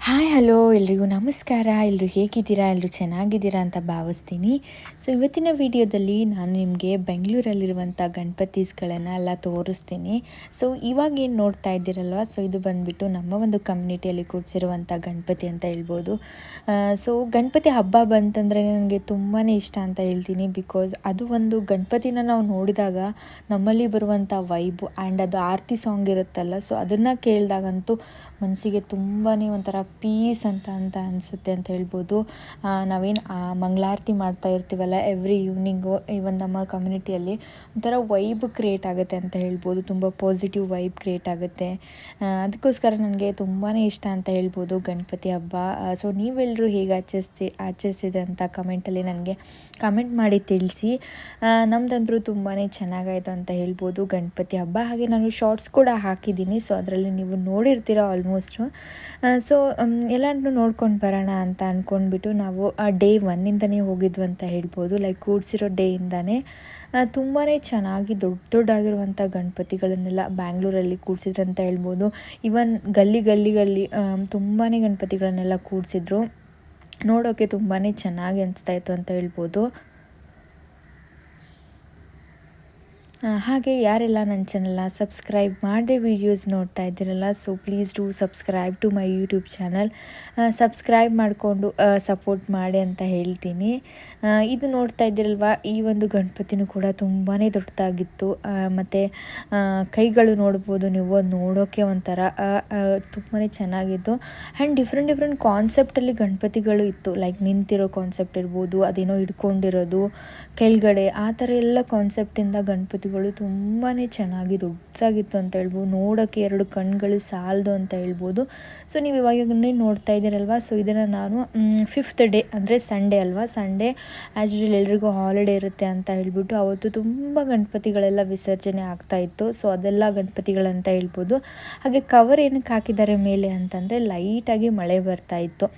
Hi hello ಎಲ್ರಿಗೂ ನಮಸ್ಕಾರ. ಎಲ್ಲರೂ ಹೇಗಿದ್ದೀರಾ? ಎಲ್ಲರೂ ಚೆನ್ನಾಗಿದ್ದೀರಾ ಅಂತ ಭಾವಿಸ್ತೀನಿ. ಸೊ ಇವತ್ತಿನ ವಿಡಿಯೋದಲ್ಲಿ ನಾನು ನಿಮಗೆ ಬೆಂಗಳೂರಲ್ಲಿರುವಂಥ ಗಣಪತೀಸ್ಗಳನ್ನು ಎಲ್ಲ ತೋರಿಸ್ತೀನಿ. ಸೊ ಇವಾಗ ಏನು ನೋಡ್ತಾ ಇದ್ದೀರಲ್ವ, ಸೊ ಇದು ಬಂದುಬಿಟ್ಟು ನಮ್ಮ ಒಂದು ಕಮ್ಯುನಿಟಿಯಲ್ಲಿ ಕೂರಿಸಿರುವಂಥ ಗಣಪತಿ ಅಂತ ಹೇಳ್ಬೋದು. ಸೊ ಗಣಪತಿ ಹಬ್ಬ ಬಂತಂದರೆ ನನಗೆ ತುಂಬಾ ಇಷ್ಟ ಅಂತ ಹೇಳ್ತೀನಿ. ಬಿಕಾಸ್ ಅದು ಒಂದು ಗಣಪತಿನ ನಾವು ನೋಡಿದಾಗ ನಮ್ಮಲ್ಲಿ ಬರುವಂಥ ವೈಬು ಆ್ಯಂಡ್ ಅದು ಆರತಿ ಸಾಂಗ್ ಇರುತ್ತಲ್ಲ, ಸೊ ಅದನ್ನು ಕೇಳಿದಾಗಂತೂ ಮನಸ್ಸಿಗೆ ತುಂಬಾ ಒಂಥರ ಪೀಸ್ ಅಂತ ಅನಿಸುತ್ತೆ ಅಂತ ಹೇಳ್ಬೋದು. ನಾವೇನು ಮಂಗಳಾರತಿ ಮಾಡ್ತಾ ಇರ್ತೀವಲ್ಲ ಎವ್ರಿ ಈವ್ನಿಂಗು, ಈವನ್ ನಮ್ಮ ಕಮ್ಯುನಿಟಿಯಲ್ಲಿ ಒಂಥರ ವೈಬ್ ಕ್ರಿಯೇಟ್ ಆಗುತ್ತೆ ಅಂತ ಹೇಳ್ಬೋದು. ತುಂಬ ಪಾಸಿಟಿವ್ ವೈಬ್ ಕ್ರಿಯೇಟ್ ಆಗುತ್ತೆ. ಅದಕ್ಕೋಸ್ಕರ ನನಗೆ ತುಂಬಾ ಇಷ್ಟ ಅಂತ ಹೇಳ್ಬೋದು ಗಣಪತಿ ಹಬ್ಬ. ಸೊ ನೀವೆಲ್ಲರೂ ಹೇಗೆ ಆಚರಿಸಿದೆ ಅಂತ ಕಮೆಂಟಲ್ಲಿ ನನಗೆ ಕಮೆಂಟ್ ಮಾಡಿ ತಿಳಿಸಿ. ನಮ್ಮದಂದ್ರೂ ತುಂಬಾ ಚೆನ್ನಾಗಾಯಿತು ಅಂತ ಹೇಳ್ಬೋದು ಗಣಪತಿ ಹಬ್ಬ. ಹಾಗೆ ನಾನು ಶಾರ್ಟ್ಸ್ ಕೂಡ ಹಾಕಿದ್ದೀನಿ, ಸೊ ಅದರಲ್ಲಿ ನೀವು ನೋಡಿರ್ತೀರ ಆಲ್ಮೋಸ್ಟು. ಸೊ ಎಲ್ಲಾನು ನೋಡ್ಕೊಂಡು ಬರೋಣ ಅಂತ ಅಂದ್ಕೊಂಡ್ಬಿಟ್ಟು ನಾವು ಡೇ 1ಇಂದನೇ ಹೋಗಿದ್ವು ಅಂತ ಹೇಳ್ಬೋದು. ಲೈಕ್ ಕೂಡಿಸಿರೋ ಡೇಯಿಂದನೇ ತುಂಬಾ ಚೆನ್ನಾಗಿ ದೊಡ್ಡದಾಗಿರುವಂಥ ಗಣಪತಿಗಳನ್ನೆಲ್ಲ ಬ್ಯಾಂಗ್ಳೂರಲ್ಲಿ ಕೂಡಿಸಿದ್ರು ಅಂತ ಹೇಳ್ಬೋದು. ಇವನ್ ಗಲ್ಲಿ ತುಂಬಾ ಗಣಪತಿಗಳನ್ನೆಲ್ಲ ಕೂಡಿಸಿದ್ರು. ನೋಡೋಕ್ಕೆ ತುಂಬಾ ಚೆನ್ನಾಗಿ ಅನಿಸ್ತಾಯಿತ್ತು ಅಂತ ಹೇಳ್ಬೋದು. ಹಾಗೆ ಯಾರೆಲ್ಲ ನನ್ನ ಚಾನಲ್ನ ಸಬ್ಸ್ಕ್ರೈಬ್ ಮಾಡದೆ ವೀಡಿಯೋಸ್ ನೋಡ್ತಾ ಇದ್ದೀರಲ್ಲ, so please do subscribe to my YouTube channel. Subscribe ಮಾಡಿಕೊಂಡು ಸಪೋರ್ಟ್ ಮಾಡಿ ಅಂತ ಹೇಳ್ತೀನಿ. ಇದು ನೋಡ್ತಾ ಇದ್ದೀರಲ್ವ, ಈ ಒಂದು ಗಣಪತಿನೂ ಕೂಡ ತುಂಬಾ ದೊಡ್ಡದಾಗಿತ್ತು. ಮತ್ತು ಕೈಗಳು ನೋಡ್ಬೋದು ನೀವು, ನೋಡೋಕ್ಕೆ ಒಂಥರ ತುಂಬಾ ಚೆನ್ನಾಗಿತ್ತು. ಆ್ಯಂಡ್ ಡಿಫ್ರೆಂಟ್ ಕಾನ್ಸೆಪ್ಟಲ್ಲಿ ಗಣಪತಿಗಳು ಇತ್ತು. ಲೈಕ್ ನಿಂತಿರೋ ಕಾನ್ಸೆಪ್ಟ್ ಇರ್ಬೋದು, ಅದೇನೋ ಹಿಡ್ಕೊಂಡಿರೋದು ಕೆಳಗಡೆ, ಆ ಥರ ಎಲ್ಲ ಕಾನ್ಸೆಪ್ಟಿಂದ ಗಣಪತಿಗಳು ತುಂಬಾ ಚೆನ್ನಾಗಿ ದೊಡ್ಡದಾಗಿತ್ತು ಅಂತ ಹೇಳ್ಬೋದು. ನೋಡೋಕ್ಕೆ 2 ಕಣ್ಗಳು ಸಾಲದು ಅಂತ ಹೇಳ್ಬೋದು. ಸೊ ನೀವು ಇವಾಗನೇ ನೋಡ್ತಾ ಇದ್ದೀರಲ್ವ, ಸೊ ಇದನ್ನು ನಾನು 5th ಡೇ ಅಂದರೆ ಸಂಡೇ ಅಲ್ವಾ, ಸಂಡೇ ಆ್ಯಸ್ ಯೂಶುವಲ್ ಎಲ್ರಿಗೂ ಹಾಲಿಡೇ ಇರುತ್ತೆ ಅಂತ ಹೇಳ್ಬಿಟ್ಟು ಅವತ್ತು ತುಂಬ ಗಣಪತಿಗಳೆಲ್ಲ ವಿಸರ್ಜನೆ ಆಗ್ತಾಯಿತ್ತು. ಸೊ ಅದೆಲ್ಲ ಗಣಪತಿಗಳಂತ ಹೇಳ್ಬೋದು. ಹಾಗೆ ಕವರ್ ಏನಕ್ಕೆ ಹಾಕಿದ್ದಾರೆ ಮೇಲೆ ಅಂತಂದರೆ ಲೈಟಾಗಿ ಮಳೆ ಬರ್ತಾಯಿತ್ತು.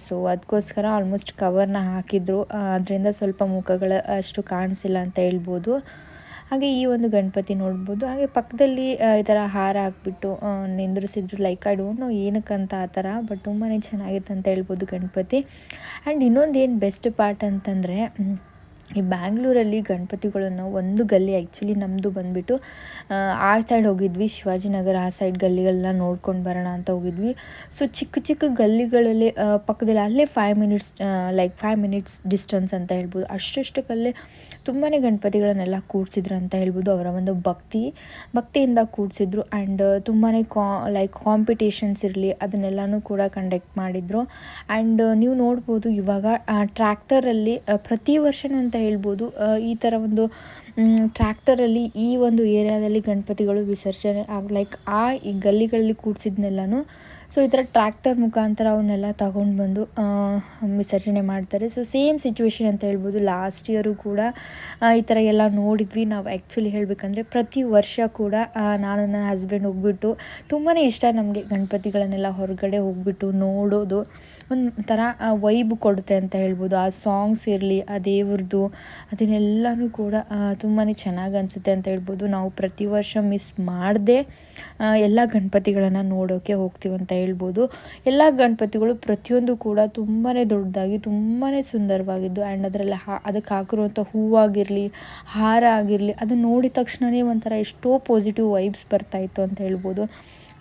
ಸೊ ಅದಕ್ಕೋಸ್ಕರ ಆಲ್ಮೋಸ್ಟ್ ಕವರ್ನ ಹಾಕಿದ್ರು. ಅದರಿಂದ ಸ್ವಲ್ಪ ಮುಖಗಳ ಅಷ್ಟು ಕಾಣಿಸಿಲ್ಲ ಅಂತ ಹೇಳ್ಬೋದು. ಹಾಗೆ ಈ ಒಂದು ಗಣಪತಿ ನೋಡ್ಬೋದು. ಹಾಗೆ ಪಕ್ಕದಲ್ಲಿ ಈ ಥರ ಹಾರ ಹಾಕ್ಬಿಟ್ಟು ನಿಂದ್ರಿಸಿದ್ರು. ಲೈಕ್ ಐ ಡೋಂಟ್ ನೋ ಏನಕ್ಕಂತ ಆ ಥರ, ಬಟ್ ತುಂಬಾ ಚೆನ್ನಾಗಿತ್ತು ಅಂತ ಹೇಳ್ಬೋದು ಗಣಪತಿ. ಆ್ಯಂಡ್ ಇನ್ನೊಂದು ಏನು ಬೆಸ್ಟ್ ಪಾರ್ಟ್ ಅಂತಂದರೆ, ಈ ಬ್ಯಾಂಗ್ಳೂರಲ್ಲಿ ಗಣಪತಿಗಳನ್ನು ಒಂದು ಗಲ್ಲಿ, ಆ್ಯಕ್ಚುಲಿ ನಮ್ಮದು ಬಂದುಬಿಟ್ಟು ಆ ಸೈಡ್ ಹೋಗಿದ್ವಿ, ಶಿವಾಜಿನಗರ ಆ ಸೈಡ್ ಗಲ್ಲಿಗಳನ್ನ ನೋಡ್ಕೊಂಡು ಬರೋಣ ಅಂತ ಹೋಗಿದ್ವಿ. ಸೊ ಚಿಕ್ಕ ಗಲ್ಲಿಗಳಲ್ಲಿ ಪಕ್ಕದಲ್ಲಿ ಅಲ್ಲೇ 5 ಮಿನಿಟ್ಸ್ ಡಿಸ್ಟೆನ್ಸ್ ಅಂತ ಹೇಳ್ಬೋದು. ಅಷ್ಟಕ್ಕಲ್ಲೇ ತುಂಬಾ ಗಣಪತಿಗಳನ್ನೆಲ್ಲ ಕೂಡಿಸಿದ್ರು ಅಂತ ಹೇಳ್ಬೋದು. ಅವರ ಒಂದು ಭಕ್ತಿಯಿಂದ ಕೂಡಿಸಿದ್ರು. ಆ್ಯಂಡ್ ತುಂಬಾ ಕಾಂಪಿಟೇಷನ್ಸ್ ಇರಲಿ ಅದನ್ನೆಲ್ಲನೂ ಕೂಡ ಕಂಡಕ್ಟ್ ಮಾಡಿದರು. ಆ್ಯಂಡ್ ನೀವು ನೋಡ್ಬೋದು ಇವಾಗ ಟ್ರ್ಯಾಕ್ಟರಲ್ಲಿ ಪ್ರತಿ ವರ್ಷವೂ ಅಂತ ಹೇಳ್ಬೋದು ಈ ಥರ ಒಂದು ಟ್ರ್ಯಾಕ್ಟರಲ್ಲಿ ಈ ಒಂದು ಏರಿಯಾದಲ್ಲಿ ಗಣಪತಿಗಳು ವಿಸರ್ಜನೆ ಈ ಗಲ್ಲಿಗಳಲ್ಲಿ ಕೂಡಿಸಿದ್ನೆಲ್ಲನೂ ಸೊ ಈ ಥರ ಟ್ರ್ಯಾಕ್ಟರ್ ಮುಖಾಂತರ ಅವನ್ನೆಲ್ಲ ತಗೊಂಡು ಬಂದು ವಿಸರ್ಜನೆ ಮಾಡ್ತಾರೆ. ಸೊ ಸೇಮ್ ಸಿಚುವೇಶನ್ ಅಂತ ಹೇಳ್ಬೋದು. ಲಾಸ್ಟ್ ಇಯರು ಕೂಡ ಈ ಥರ ಎಲ್ಲ ನೋಡಿದ್ವಿ ನಾವು. ಆ್ಯಕ್ಚುಲಿ ಹೇಳಬೇಕಂದ್ರೆ ಪ್ರತಿ ವರ್ಷ ಕೂಡ ನಾನು ನನ್ನ ಹಸ್ಬೆಂಡ್ ಹೋಗ್ಬಿಟ್ಟು ತುಂಬಾ ಇಷ್ಟ ನಮಗೆ ಗಣಪತಿಗಳನ್ನೆಲ್ಲ ಹೊರಗಡೆ ಹೋಗ್ಬಿಟ್ಟು ನೋಡೋದು. ಒಂಥರ ವೈಬ್ ಕೊಡುತ್ತೆ ಅಂತ ಹೇಳ್ಬೋದು. ಆ ಸಾಂಗ್ಸ್ ಇರಲಿ, ಆ ದೇವ್ರದ್ದು, ಅದನ್ನೆಲ್ಲನೂ ಕೂಡ ತುಂಬಾ ಚೆನ್ನಾಗಿ ಅನಿಸುತ್ತೆ ಅಂತ ಹೇಳ್ಬೋದು. ನಾವು ಪ್ರತಿ ವರ್ಷ ಮಿಸ್ ಮಾಡದೆ ಎಲ್ಲ ಗಣಪತಿಗಳನ್ನು ನೋಡೋಕ್ಕೆ ಹೋಗ್ತೀವಿ ಅಂತ ಹೇಳ್ಬೋದು. ಎಲ್ಲ ಗಣಪತಿಗಳು ಪ್ರತಿಯೊಂದು ಕೂಡ ತುಂಬಾ ದೊಡ್ಡದಾಗಿ ತುಂಬಾ ಸುಂದರವಾಗಿದ್ದು. ಆ್ಯಂಡ್ ಅದರಲ್ಲಿ ಅದಕ್ಕೆ ಹಾಕಿರುವಂಥ ಹೂವಾಗಿರಲಿ, ಹಾರ ಆಗಿರಲಿ, ಅದನ್ನು ನೋಡಿದ ತಕ್ಷಣವೇ ಒಂಥರ ಎಷ್ಟೋ ಪಾಸಿಟಿವ್ ವೈಬ್ಸ್ ಬರ್ತಾಯಿತ್ತು ಅಂತ ಹೇಳ್ಬೋದು.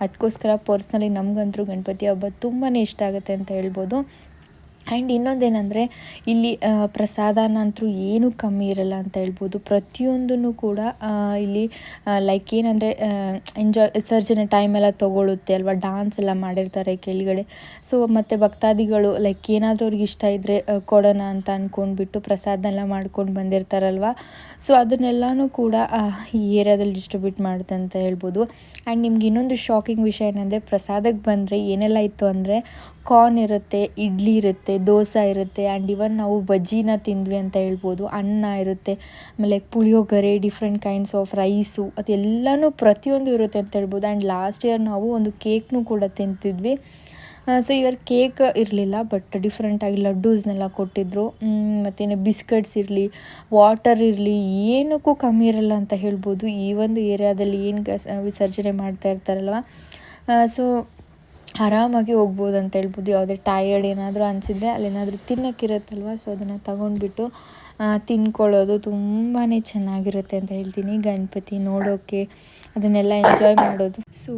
ಅದಕ್ಕೋಸ್ಕರ ಪರ್ಸ್ನಲಿ ನಮಗಂತೂ ಗಣಪತಿ ಹಬ್ಬ ತುಂಬಾ ಇಷ್ಟ ಆಗುತ್ತೆ ಅಂತ ಹೇಳ್ಬೋದು. ಆ್ಯಂಡ್ ಇನ್ನೊಂದೇನೆಂದರೆ ಇಲ್ಲಿ ಪ್ರಸಾದನಂತೂ ಏನೂ ಕಮ್ಮಿ ಇರಲ್ಲ ಅಂತ ಹೇಳ್ಬೋದು. ಪ್ರತಿಯೊಂದನ್ನು ಕೂಡ ಇಲ್ಲಿ ಲೈಕ್ ಏನಂದರೆ ವಿಸರ್ಜನೆ ಟೈಮೆಲ್ಲ ತೊಗೊಳುತ್ತೆ ಅಲ್ವಾ, ಡ್ಯಾನ್ಸ್ ಎಲ್ಲ ಮಾಡಿರ್ತಾರೆ ಕೆಳಗಡೆ. ಸೊ ಮತ್ತು ಭಕ್ತಾದಿಗಳು ಲೈಕ್ ಏನಾದರೂ ಅವ್ರಿಗೆ ಇಷ್ಟ ಇದ್ದರೆ ಕೊಡೋಣ ಅಂತ ಅಂದ್ಕೊಂಡ್ಬಿಟ್ಟು ಪ್ರಸಾದನೆಲ್ಲ ಮಾಡ್ಕೊಂಡು ಬಂದಿರ್ತಾರಲ್ವ, ಸೊ ಅದನ್ನೆಲ್ಲನೂ ಕೂಡ ಈ ಏರಿಯಾದಲ್ಲಿ ಡಿಸ್ಟ್ರಿಬ್ಯೂಟ್ ಮಾಡುತ್ತೆ ಅಂತ ಹೇಳ್ಬೋದು. ಆ್ಯಂಡ್ ನಿಮ್ಗೆ ಇನ್ನೊಂದು ಶಾಕಿಂಗ್ ವಿಷಯ ಏನಂದರೆ, ಪ್ರಸಾದಕ್ಕೆ ಬಂದರೆ ಏನೆಲ್ಲ ಇತ್ತು ಅಂದರೆ ಕಾರ್ನ್ ಇರುತ್ತೆ, ಇಡ್ಲಿ ಇರುತ್ತೆ, ದೋಸೆ ಇರುತ್ತೆ, ಆ್ಯಂಡ್ ಇವನ್ ನಾವು ಬಜ್ಜಿನ ತಿಂದ್ವಿ ಅಂತ ಹೇಳ್ಬೋದು. ಅನ್ನ ಇರುತ್ತೆ, ಆಮೇಲೆ ಪುಳಿಯೋಗರೆ, ಡಿಫ್ರೆಂಟ್ ಕೈಂಡ್ಸ್ ಆಫ್ ರೈಸು, ಅದೆಲ್ಲನೂ ಪ್ರತಿಯೊಂದು ಇರುತ್ತೆ ಅಂತ ಹೇಳ್ಬೋದು. ಆ್ಯಂಡ್ ಲಾಸ್ಟ್ ಇಯರ್ ನಾವು ಒಂದು ಕೇಕ್ನೂ ಕೂಡ ತಿಂತಿದ್ವಿ. ಸೊ ಇಯರ್ ಕೇಕ್ ಇರಲಿಲ್ಲ, ಬಟ್ ಡಿಫ್ರೆಂಟಾಗಿ ಲಡ್ಡೂಸ್ನೆಲ್ಲ ಕೊಟ್ಟಿದ್ದರು. ಮತ್ತೇನು ಬಿಸ್ಕೆಟ್ಸ್ ಇರಲಿ, ವಾಟರ್ ಇರಲಿ, ಏನಕ್ಕೂ ಕಮ್ಮಿ ಇರಲ್ಲ ಅಂತ ಹೇಳ್ಬೋದು. ಈ ಒಂದು ಏರಿಯಾದಲ್ಲಿ ಏನು ವಿಸರ್ಜನೆ ಮಾಡ್ತಾ ಇರ್ತಾರಲ್ವ, ಸೊ ಆರಾಮಾಗಿ ಹೋಗ್ಬೋದು ಅಂತ ಹೇಳ್ಬೋದು. ಯಾವುದೇ ಟಯರ್ಡ್ ಏನಾದರೂ ಅನಿಸಿದರೆ ಅಲ್ಲೇನಾದರೂ ತಿನ್ನೋಕ್ಕಿರುತ್ತಲ್ವ, ಸೊ ಅದನ್ನು ತಗೊಂಡ್ಬಿಟ್ಟು ತಿನ್ಕೊಳ್ಳೋದು ತುಂಬಾ ಚೆನ್ನಾಗಿರುತ್ತೆ ಅಂತ ಹೇಳ್ತೀನಿ. ಗಣಪತಿ ನೋಡೋಕ್ಕೆ ಅದನ್ನೆಲ್ಲ ಎಂಜಾಯ್ ಮಾಡೋದು. ಸೊ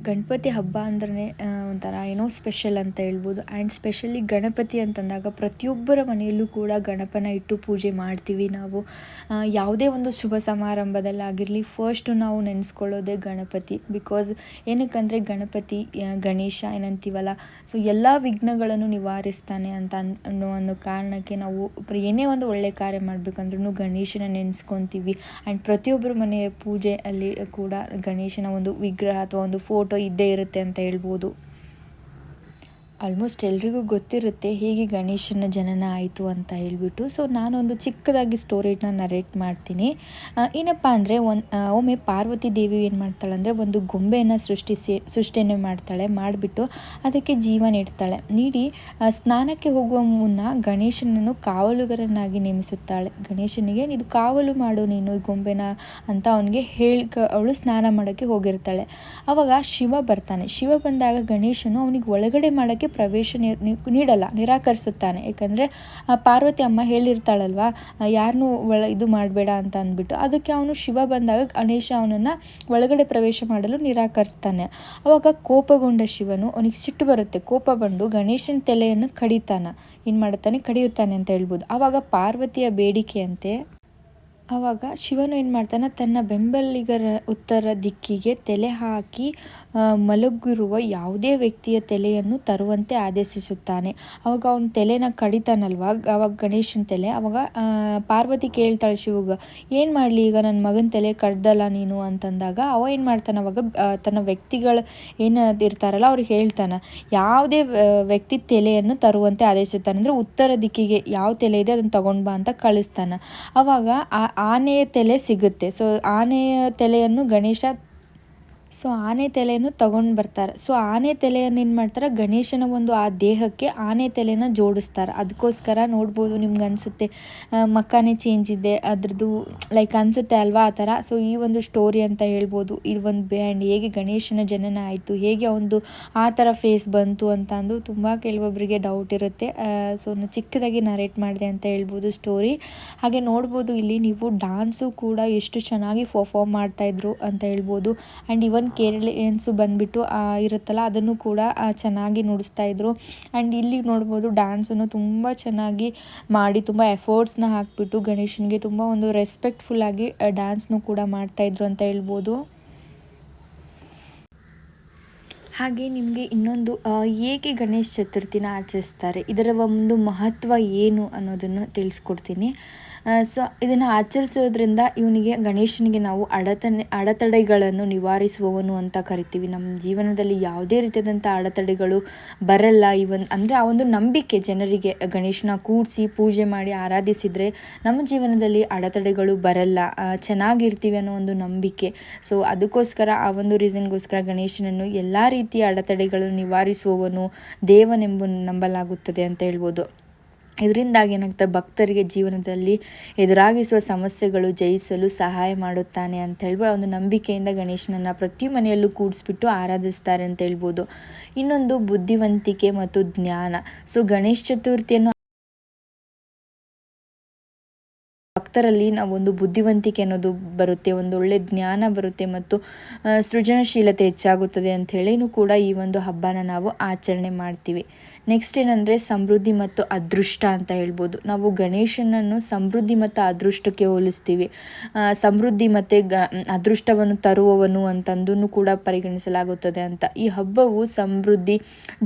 ಗಣಪತಿ ಹಬ್ಬ ಅಂದ್ರೆ ಒಂಥರ ಏನೋ ಸ್ಪೆಷಲ್ ಅಂತ ಹೇಳ್ಬೋದು. ಆ್ಯಂಡ್ ಸ್ಪೆಷಲಿ ಗಣಪತಿ ಅಂತಂದಾಗ ಪ್ರತಿಯೊಬ್ಬರ ಮನೆಯಲ್ಲೂ ಕೂಡ ಗಣಪನ ಇಟ್ಟು ಪೂಜೆ ಮಾಡ್ತೀವಿ ನಾವು. ಯಾವುದೇ ಒಂದು ಶುಭ ಸಮಾರಂಭದಲ್ಲಾಗಿರಲಿ ಫಸ್ಟು ನಾವು ನೆನೆಸ್ಕೊಳ್ಳೋದೇ ಗಣಪತಿ. ಬಿಕಾಸ್ ಏನಕ್ಕಂದರೆ ಗಣಪತಿ ಗಣೇಶ ಏನಂತೀವಲ್ಲ, ಸೊ ಎಲ್ಲ ವಿಘ್ನಗಳನ್ನು ನಿವಾರಿಸ್ತಾನೆ ಅಂತ ಅನ್ನೋ ಒಂದು ಕಾರಣಕ್ಕೆ ನಾವು ಏನೇ ಒಂದು ಒಳ್ಳೆ ಕಾರ್ಯ ಮಾಡಬೇಕಂದ್ರೂ ಗಣೇಶನ ನೆನೆಸ್ಕೊತೀವಿ. ಆ್ಯಂಡ್ ಪ್ರತಿಯೊಬ್ಬರ ಮನೆಯ ಪೂಜೆಯಲ್ಲಿ ಕೂಡ ಗಣೇಶನ ಒಂದು ವಿಗ್ರಹ ಅಥವಾ ಒಂದು ಫೋಟೋ ಇದ್ದೇ ಇರುತ್ತೆ ಅಂತ ಹೇಳ್ಬೋದು. ಆಲ್ಮೋಸ್ಟ್ ಎಲ್ರಿಗೂ ಗೊತ್ತಿರುತ್ತೆ ಹೇಗೆ ಗಣೇಶನ ಜನನ ಆಯಿತು ಅಂತ ಹೇಳಿಬಿಟ್ಟು. ಸೊ ನಾನೊಂದು ಚಿಕ್ಕದಾಗಿ ಸ್ಟೋರಿನ ನರೇಟ್ ಮಾಡ್ತೀನಿ. ಏನಪ್ಪ ಅಂದರೆ ಒಮ್ಮೆ ಪಾರ್ವತಿ ದೇವಿ ಏನು ಮಾಡ್ತಾಳೆ ಅಂದರೆ ಒಂದು ಗೊಂಬೆಯನ್ನು ಸೃಷ್ಟಿಯನ್ನು ಮಾಡ್ತಾಳೆ. ಮಾಡಿಬಿಟ್ಟು ಅದಕ್ಕೆ ಜೀವ ನೀಡ್ತಾಳೆ. ನೀಡಿ ಸ್ನಾನಕ್ಕೆ ಹೋಗುವ ಮುನ್ನ ಗಣೇಶನನ್ನು ಕಾವಲುಗಾರನಾಗಿ ನೇಮಿಸುತ್ತಾಳೆ. ಗಣೇಶನಿಗೆ ಇದು ಕಾವಲು ಮಾಡು ನೀನು ಈ ಗೊಂಬೆನ ಅಂತ ಅವನಿಗೆ ಅವಳು ಸ್ನಾನ ಮಾಡೋಕ್ಕೆ ಹೋಗಿರ್ತಾಳೆ. ಆವಾಗ ಶಿವ ಬರ್ತಾನೆ. ಶಿವ ಬಂದಾಗ ಗಣೇಶನು ಅವನಿಗೆ ಒಳಗಡೆ ಮಾಡೋಕ್ಕೆ ಪ್ರವೇಶ ನೀಡಲ್ಲ, ನಿರಾಕರಿಸುತ್ತಾನೆ. ಯಾಕಂದರೆ ಪಾರ್ವತಿ ಅಮ್ಮ ಹೇಳಿರ್ತಾಳಲ್ವ, ಯಾರನ್ನೂ ಇದು ಮಾಡಬೇಡ ಅಂತ ಅಂದ್ಬಿಟ್ಟು. ಅದಕ್ಕೆ ಅವನು ಶಿವ ಬಂದಾಗ ಗಣೇಶ ಅವನನ್ನು ಒಳಗಡೆ ಪ್ರವೇಶ ಮಾಡಲು ನಿರಾಕರಿಸ್ತಾನೆ. ಆವಾಗ ಕೋಪಗೊಂಡ ಶಿವನು, ಅವನಿಗೆ ಸಿಟ್ಟು ಬರುತ್ತೆ, ಕೋಪ ಬಂದು ಗಣೇಶನ ತಲೆಯನ್ನು ಕಡಿಯುತ್ತಾನೆ ಅಂತ ಹೇಳ್ಬೋದು. ಆವಾಗ ಪಾರ್ವತಿಯ ಬೇಡಿಕೆಯಂತೆ ಆವಾಗ ಶಿವನು ಏನು ಮಾಡ್ತಾನೆ, ತನ್ನ ಬೆಂಬಲಿಗರ ಉತ್ತರ ದಿಕ್ಕಿಗೆ ತಲೆ ಹಾಕಿ ಮಲಗಿರುವ ಯಾವುದೇ ವ್ಯಕ್ತಿಯ ತಲೆಯನ್ನು ತರುವಂತೆ ಆದೇಶಿಸುತ್ತಾನೆ. ಆವಾಗ ಅವನ ತಲೆನ ಕಡಿತಾನಲ್ವ, ಆವಾಗ ಗಣೇಶನ ತಲೆ. ಆವಾಗ ಪಾರ್ವತಿ ಕೇಳ್ತಾಳೆ ಶಿವಗ, ಏನು ಮಾಡಲಿ ಈಗ ನನ್ನ ಮಗನ ತಲೆ ಕಡ್ದಲ್ಲ ನೀನು ಅಂತಂದಾಗ ಅವ ಏನು ಮಾಡ್ತಾನೆ, ಅವಾಗ ತನ್ನ ವ್ಯಕ್ತಿಗಳು ಇರ್ತಾರಲ್ಲ ಅವ್ರಿಗೆ ಹೇಳ್ತಾನೆ, ಯಾವುದೇ ವ್ಯಕ್ತಿ ತಲೆಯನ್ನು ತರುವಂತೆ ಆದೇಶಿಸುತ್ತಾನೆ. ಅಂದರೆ ಉತ್ತರ ದಿಕ್ಕಿಗೆ ಯಾವ ತಲೆ ಇದೆ ಅದನ್ನು ತಗೊಂಡು ಬಾ ಅಂತ ಕಳಿಸ್ತಾನೆ. ಆವಾಗ ಆನೆಯ ತಲೆ ಸಿಗುತ್ತೆ. ಸೊ ಆನೆಯ ತಲೆಯನ್ನು ಆನೆ ತಲೆಯನ್ನು ತಗೊಂಡು ಬರ್ತಾರೆ. ಸೊ ಆನೆ ತಲೆಯನ್ನು ಏನು ಮಾಡ್ತಾರೆ, ಗಣೇಶನ ಒಂದು ಆ ದೇಹಕ್ಕೆ ಆನೆ ತಲೆನ ಜೋಡಿಸ್ತಾರೆ. ಅದಕ್ಕೋಸ್ಕರ ನೋಡ್ಬೋದು, ನಿಮ್ಗೆ ಅನಿಸುತ್ತೆ ಮಕ್ಕನೇ ಚೇಂಜ್ ಇದೆ ಅದ್ರದ್ದು ಲೈಕ್ ಅನಿಸುತ್ತೆ ಅಲ್ವಾ, ಆ ಥರ. ಸೊ ಈ ಒಂದು ಸ್ಟೋರಿ ಅಂತ ಹೇಳ್ಬೋದು. ಇದು ಒಂದು ಬ್ಯಾಂಡ್ ಹೇಗೆ ಗಣೇಶನ ಜನನ ಆಯಿತು, ಹೇಗೆ ಒಂದು ಆ ಥರ ಫೇಸ್ ಬಂತು ಅಂತ ಅಂದು ತುಂಬ ಕೆಲವೊಬ್ಬರಿಗೆ ಡೌಟ್ ಇರುತ್ತೆ. ಸೊ ನಾನು ಚಿಕ್ಕದಾಗಿ ನರೇಟ್ ಮಾಡಿದೆ ಅಂತ ಹೇಳ್ಬೋದು ಸ್ಟೋರಿ. ಹಾಗೆ ನೋಡ್ಬೋದು ಇಲ್ಲಿ ನೀವು ಡಾನ್ಸು ಕೂಡ ಎಷ್ಟು ಚೆನ್ನಾಗಿ ಪರ್ಫಾರ್ಮ್ ಮಾಡ್ತಾಯಿದ್ರು ಅಂತ ಹೇಳ್ಬೋದು. ಆ್ಯಂಡ್ ಇವನ್ ಕೇರಳಿಯನ್ಸು ಬಂದುಬಿಟ್ಟು ಇರುತ್ತಲ್ಲ ಅದನ್ನು ಕೂಡ ಚೆನ್ನಾಗಿ ನುಡಿಸ್ತಾಯಿದ್ರು. ಆ್ಯಂಡ್ ಇಲ್ಲಿ ನೋಡ್ಬೋದು ಡ್ಯಾನ್ಸನ್ನು ತುಂಬ ಚೆನ್ನಾಗಿ ಮಾಡಿ ತುಂಬ ಎಫರ್ಟ್ಸ್ನ ಹಾಕಿಬಿಟ್ಟು ಗಣೇಶನಿಗೆ ತುಂಬ ಒಂದು ರೆಸ್ಪೆಕ್ಟ್ಫುಲ್ಲಾಗಿ ಡ್ಯಾನ್ಸ್ನು ಕೂಡ ಮಾಡ್ತಾಯಿದ್ರು ಅಂತ ಹೇಳ್ಬೋದು. ಹಾಗೆ ನಿಮಗೆ ಇನ್ನೊಂದು ಏಕೆ ಗಣೇಶ ಚತುರ್ಥಿನ ಆಚರಿಸ್ತಾರೆ, ಇದರ ಒಂದು ಮಹತ್ವ ಏನು ಅನ್ನೋದನ್ನು ತಿಳಿಸ್ಕೊಡ್ತೀನಿ. ಸೊ ಇದನ್ನು ಆಚರಿಸೋದ್ರಿಂದ ಗಣೇಶನಿಗೆ ನಾವು ಅಡೆತಡೆಗಳನ್ನು ನಿವಾರಿಸುವವನು ಅಂತ ಕರಿತೀವಿ. ನಮ್ಮ ಜೀವನದಲ್ಲಿ ಯಾವುದೇ ರೀತಿಯಾದಂಥ ಅಡೆತಡೆಗಳು ಬರಲ್ಲ. ಅಂದರೆ ಆ ಒಂದು ನಂಬಿಕೆ ಜನರಿಗೆ, ಗಣೇಶನ ಕೂಡಿಸಿ ಪೂಜೆ ಮಾಡಿ ಆರಾಧಿಸಿದರೆ ನಮ್ಮ ಜೀವನದಲ್ಲಿ ಅಡೆತಡೆಗಳು ಬರಲ್ಲ, ಚೆನ್ನಾಗಿರ್ತೀವಿ ಅನ್ನೋ ಒಂದು ನಂಬಿಕೆ. ಸೊ ಅದಕ್ಕೋಸ್ಕರ ಆ ಒಂದು ರೀಸನ್ಗೋಸ್ಕರ ಗಣೇಶನನ್ನು ಎಲ್ಲ ರೀತಿಯ ಅಡೆತಡೆಗಳನ್ನು ನಿವಾರಿಸುವವನು ದೇವನೆಂಬ ನಂಬಲಾಗುತ್ತದೆ ಅಂತ ಹೇಳ್ಬೋದು. ಇದರಿಂದಾಗಿ ಏನಾಗ್ತದೆ, ಭಕ್ತರಿಗೆ ಜೀವನದಲ್ಲಿ ಎದುರಾಗಿಸುವ ಸಮಸ್ಯೆಗಳು ಜಯಿಸಲು ಸಹಾಯ ಮಾಡುತ್ತಾನೆ ಅಂತ ಹೇಳ್ಬೋದು. ಒಂದು ನಂಬಿಕೆಯಿಂದ ಗಣೇಶನನ್ನು ಪ್ರತಿ ಮನೆಯಲ್ಲೂ ಕೂಡಿಸ್ಬಿಟ್ಟು ಆರಾಧಿಸ್ತಾರೆ ಅಂತ ಹೇಳ್ಬೋದು. ಇನ್ನೊಂದು ಬುದ್ಧಿವಂತಿಕೆ ಮತ್ತು ಜ್ಞಾನ. ಸೊ ಗಣೇಶ ಚತುರ್ಥಿಯನ್ನು ಭಕ್ತರಲ್ಲಿ ನಾವೊಂದು ಬುದ್ಧಿವಂತಿಕೆ ಅನ್ನೋದು ಬರುತ್ತೆ, ಒಂದು ಒಳ್ಳೆ ಜ್ಞಾನ ಬರುತ್ತೆ ಮತ್ತು ಸೃಜನಶೀಲತೆ ಹೆಚ್ಚಾಗುತ್ತದೆ ಅಂಥೇಳಿನೂ ಕೂಡ ಈ ಒಂದು ಹಬ್ಬನ ನಾವು ಆಚರಣೆ ಮಾಡ್ತೀವಿ. ನೆಕ್ಸ್ಟ್ ಏನಂದರೆ ಸಮೃದ್ಧಿ ಮತ್ತು ಅದೃಷ್ಟ ಅಂತ ಹೇಳ್ಬೋದು. ನಾವು ಗಣೇಶನನ್ನು ಸಮೃದ್ಧಿ ಮತ್ತು ಅದೃಷ್ಟಕ್ಕೆ ಹೋಲಿಸ್ತೀವಿ. ಸಮೃದ್ಧಿ ಮತ್ತು ಅದೃಷ್ಟವನ್ನು ತರುವವನು ಅಂತಂದೂ ಕೂಡ ಪರಿಗಣಿಸಲಾಗುತ್ತದೆ ಅಂತ. ಈ ಹಬ್ಬವು ಸಮೃದ್ಧಿ